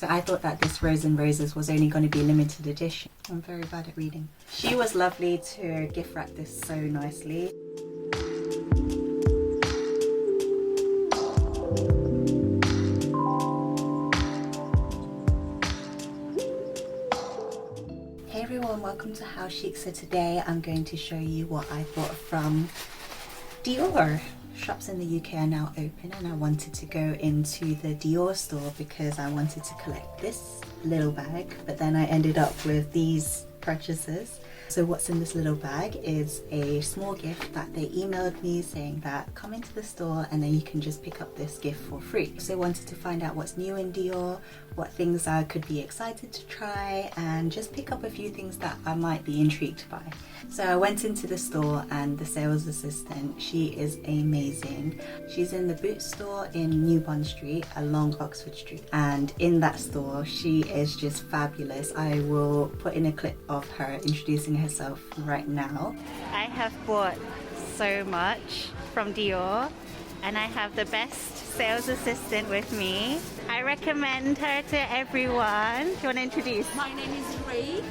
So I thought that this Rose and Roses was only going to be limited edition. I'm very bad at reading. She was lovely to gift wrap this so nicely. Hey everyone, welcome to Hau Chic. So today I'm going to show you what I bought from Dior. Shops in the UK are now open and I wanted to go into the Dior store because I wanted to collect this little bag, but then I ended up with these purchases. So what's in this little bag is a small gift that they emailed me saying that come into the store and then you can just pick up this gift for free. So I wanted to find out what's new in Dior, what things I could be excited to try, and just pick up a few things that I might be intrigued by. So I went into the store and the sales assistant, she is amazing. She's in the boot store in New Bond Street along Oxford Street, and in that store she is just fabulous. I will put in a clip of her introducing herself right now. I have bought so much from Dior and I have the best sales assistant with me. I recommend her to everyone. Do you want to introduce? My name is Ray.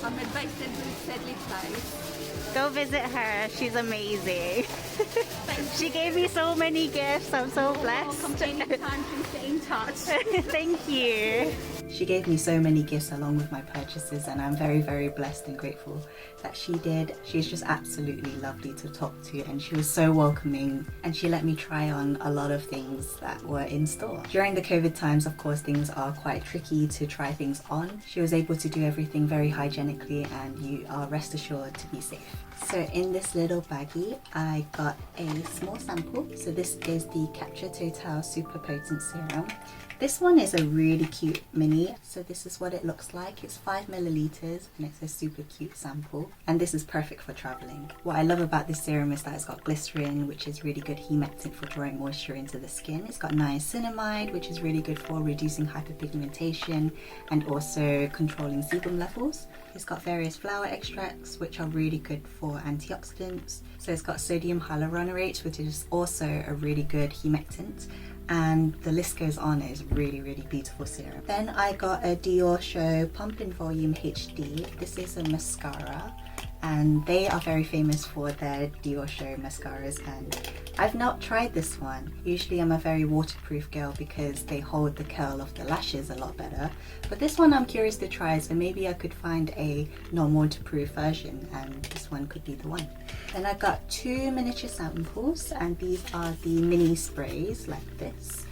I'm based in Sedley Place. Go visit her. She's amazing. She gave me so many gifts. I'm so blessed. Welcome anytime to stay in touch. Thank you. She gave me so many gifts along with my purchases, and I'm very, very blessed and grateful that she did. She's just absolutely lovely to talk to, and she was so welcoming, and she let me try on a lot of things that were in store. During the COVID times, of course, things are quite tricky to try things on. She was able to do everything very hygienically, and you are rest assured to be safe. So in this little baggie, I got a small sample. So this is the Capture Totale Super Potent Serum. This one is a really cute mini. So this is what it looks like. It's 5 milliliters and it's a super cute sample. And this is perfect for traveling. What I love about this serum is that it's got glycerin, which is really good humectant for drawing moisture into the skin. It's got niacinamide, which is really good for reducing hyperpigmentation and also controlling sebum levels. It's got various flower extracts, which are really good for antioxidants. So it's got sodium hyaluronate, which is also a really good humectant. And the list goes on. It's really, really beautiful serum. Then I got a Dior Show Pump in Volume HD. This is a mascara and they are very famous for their Dior Show mascaras, and I've not tried this one. Usually I'm a very waterproof girl because they hold the curl of the lashes a lot better, but this one I'm curious to try, so maybe I could find a non-waterproof version and this one could be the one. Then I got 2 miniature samples, and these are the mini sprays like this.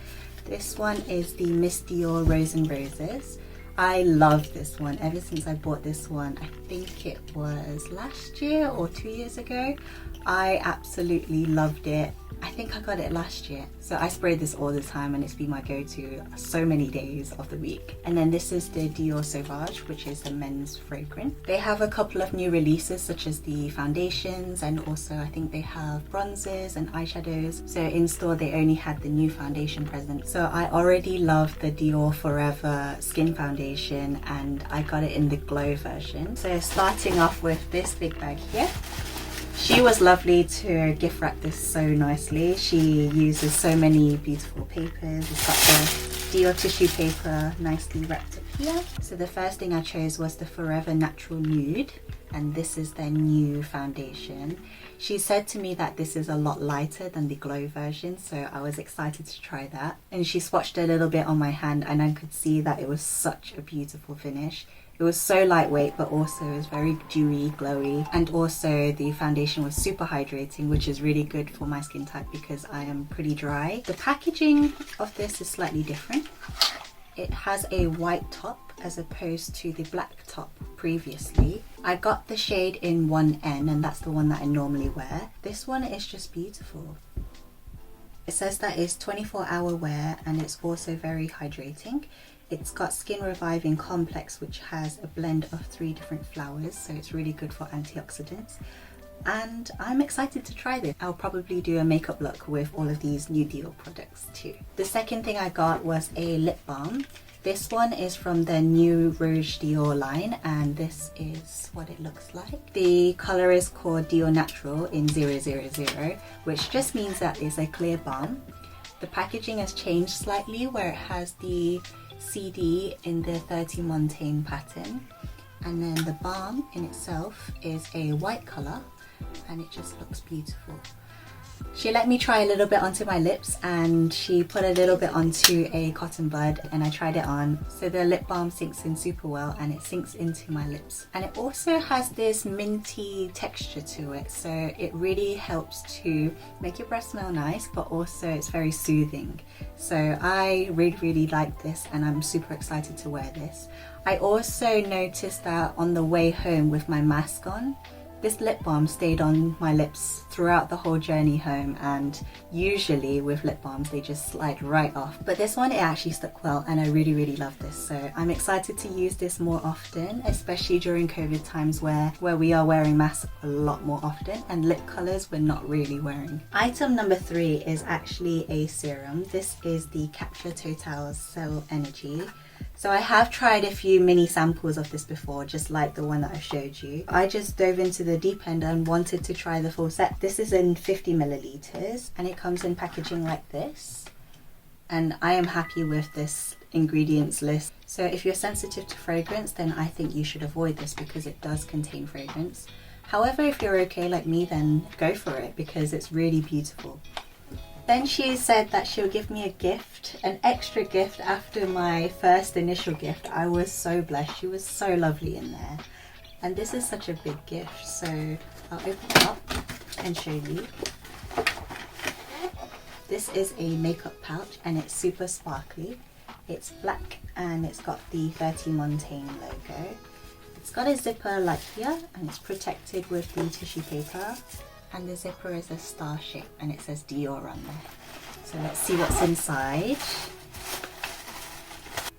This one is the Miss Dior Rose and Roses. I love this one. Ever since I bought this one, I think it was last year or 2 years ago, I absolutely loved it. I think I got it last year. So I spray this all the time and it's been my go-to so many days of the week. And then this is the Dior Sauvage, which is a men's fragrance. They have a couple of new releases such as the foundations, and also I think they have bronzers and eyeshadows. So in store they only had the new foundation present. So I already love the Dior Forever Skin Foundation and I got it in the glow version. So starting off with this big bag here. She was lovely to gift wrap this so nicely. She uses so many beautiful papers. It's got the Dior tissue paper nicely wrapped up here. So the first thing I chose was the Forever Natural Nude, and this is their new foundation. She said to me that this is a lot lighter than the glow version, so I was excited to try that. And she swatched a little bit on my hand and I could see that it was such a beautiful finish. It was so lightweight, but also it was very dewy, glowy, and also the foundation was super hydrating, which is really good for my skin type because I am pretty dry. The packaging of this is slightly different. It has a white top as opposed to the black top previously. I got the shade in 1N and that's the one that I normally wear. This one is just beautiful. It says that it's 24-hour wear and it's also very hydrating. It's got Skin Reviving Complex, which has a blend of 3 different flowers, so it's really good for antioxidants. And I'm excited to try this. I'll probably do a makeup look with all of these new Dior products too. The second thing I got was a lip balm. This one is from the new Rouge Dior line, and this is what it looks like. The color is called Dior Natural in 000, which just means that it's a clear balm. The packaging has changed slightly where it has the CD in the 30 Montaigne pattern, and then the balm in itself is a white colour and it just looks beautiful. She let me try a little bit onto my lips, and she put a little bit onto a cotton bud, and I tried it on. So the lip balm sinks in super well and it sinks into my lips. And it also has this minty texture to it, so it really helps to make your breath smell nice, but also it's very soothing. So I really like this, and I'm super excited to wear this. I also noticed that on the way home with my mask on, this lip balm stayed on my lips throughout the whole journey home, and usually with lip balms they just slide right off. But this one, it actually stuck well, and I really love this. So I'm excited to use this more often, especially during COVID times where we are wearing masks a lot more often, and lip colours we're not really wearing. Item number 3 is actually a serum. This is the Capture Totale Cell Energy. So I have tried a few mini samples of this before, just like the one that I showed you. I just dove into the deep end and wanted to try the full set. This is in 50 milliliters and it comes in packaging like this. And I am happy with this ingredients list. So if you're sensitive to fragrance, then I think you should avoid this because it does contain fragrance. However, if you're okay like me, then go for it because it's really beautiful. Then she said that she'll give me a gift, an extra gift after my first initial gift. I was so blessed. She was so lovely in there. And this is such a big gift, so I'll open it up and show you. This is a makeup pouch and it's super sparkly. It's black and it's got the 30 Montaigne logo. It's got a zipper like here and it's protected with the tissue paper. And the zipper is a star shape and it says Dior on there. So let's see what's inside.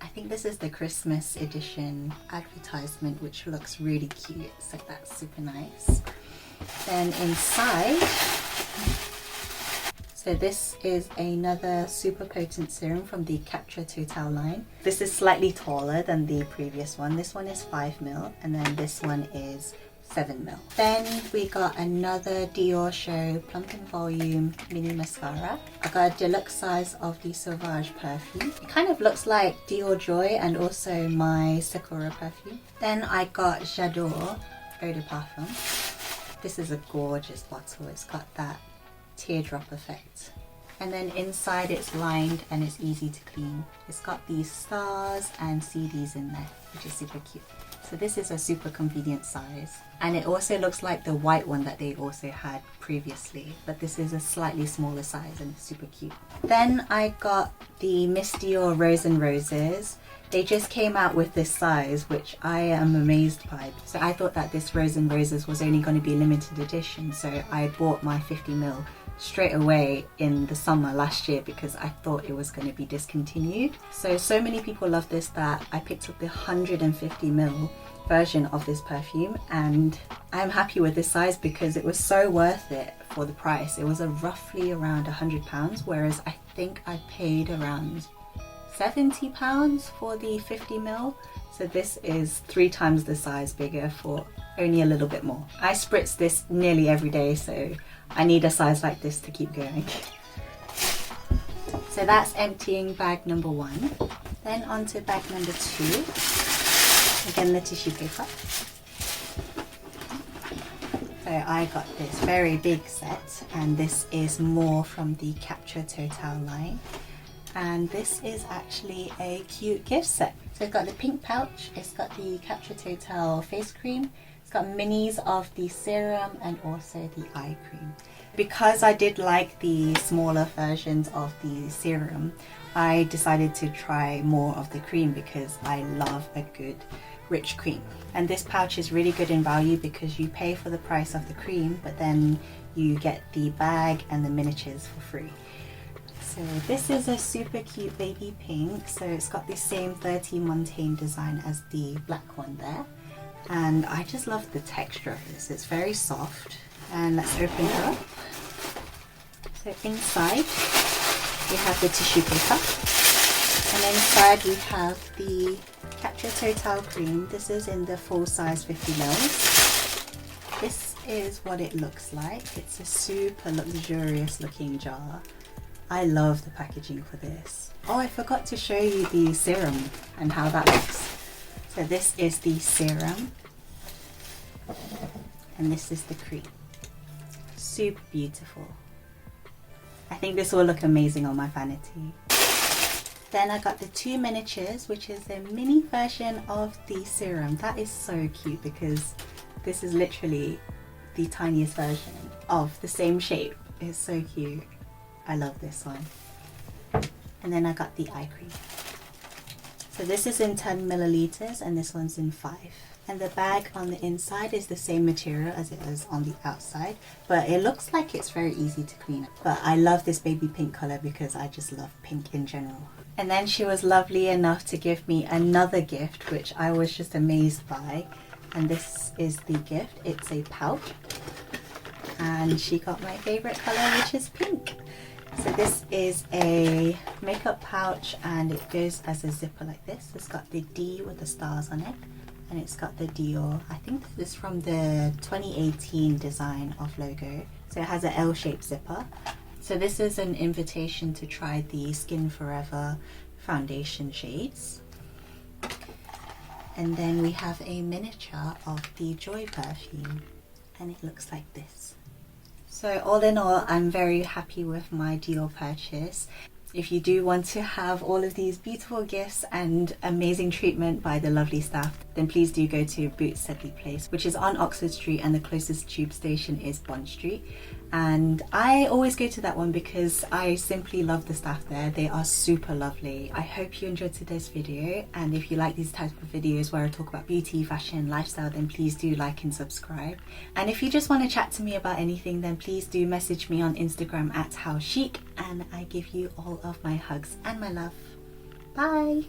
I think this is the Christmas edition advertisement, which looks really cute. So that's super nice. Then inside, so this is another super potent serum from the Capture Totale line. This is slightly taller than the previous one. This one is 5 ml and then this one is 7 ml. Then we got another Dior Show Plump in Volume mini mascara. I got a deluxe size of the Sauvage perfume. It kind of looks like Dior Joy and also my Sakura perfume. Then I got J'adore Eau de Parfum. This is a gorgeous bottle. It's got that teardrop effect. And then inside it's lined and it's easy to clean. It's got these stars and CDs in there, which is super cute. So this is a super convenient size. And it also looks like the white one that they also had previously, but this is a slightly smaller size and it's super cute. Then I got the Miss Dior Rose and Roses. They just came out with this size, which I am amazed by. So I thought that this Rose and Roses was only going to be limited edition, so I bought my 50 ml straight away in the summer last year because I thought it was going to be discontinued. So many people love this that I picked up the 150 ml version of this perfume, and I'm happy with this size because it was so worth it for the price. It was roughly around £100, whereas I think I paid around £70 for the 50 ml. So this is 3 times the size bigger for only a little bit more. I spritz this nearly every day, so I need a size like this to keep going. So that's emptying bag number 1. Then on to bag number 2. Again, the tissue paper. So I got this very big set, and this is more from the Capture Totale line. And this is actually a cute gift set. So it's got the pink pouch, it's got the Capture Totale face cream, it's got minis of the serum and also the eye cream. Because I did like the smaller versions of the serum, I decided to try more of the cream because I love a good rich cream. And this pouch is really good in value because you pay for the price of the cream, but then you get the bag and the miniatures for free. So this is a super cute baby pink. So it's got the same 30 Montaigne design as the black one there. And I just love the texture of this. It's very soft. And let's open it up. So inside we have the tissue paper. And inside we have the Capture Totale cream. This is in the full size 50 ml. This is what it looks like. It's a super luxurious looking jar. I love the packaging for this. Oh, I forgot to show you the serum and how that looks. So this is the serum and this is the cream. Super beautiful. I think this will look amazing on my vanity. Then I got the 2 miniatures, which is a mini version of the serum. That is so cute because this is literally the tiniest version of the same shape. It's so cute. I love this one. And then I got the eye cream. So this is in 10 milliliters and this one's in 5. And the bag on the inside is the same material as it is on the outside, but it looks like it's very easy to clean. But I love this baby pink color because I just love pink in general. And then she was lovely enough to give me another gift, which I was just amazed by. And this is the gift. It's a pouch. And she got my favorite color, which is pink. So this is a makeup pouch and it goes as a zipper like this. It's got the D with the stars on it. And it's got the Dior. I think this is from the 2018 design of logo. So it has an L-shaped zipper. So this is an invitation to try the Skin Forever foundation shades. And then we have a miniature of the Joy perfume and it looks like this. So all in all, I'm very happy with my Dior purchase. If you do want to have all of these beautiful gifts and amazing treatment by the lovely staff, then please do go to Boots Sedley Place, which is on Oxford Street and the closest tube station is Bond Street. And I always go to that one because I simply love the staff there. They are super lovely. I hope you enjoyed today's video, and if you like these types of videos where I talk about beauty, fashion, lifestyle, then please do like and subscribe. And if you just want to chat to me about anything, then please do message me on Instagram at Hau Chic, and I give you all of my hugs and my love. Bye!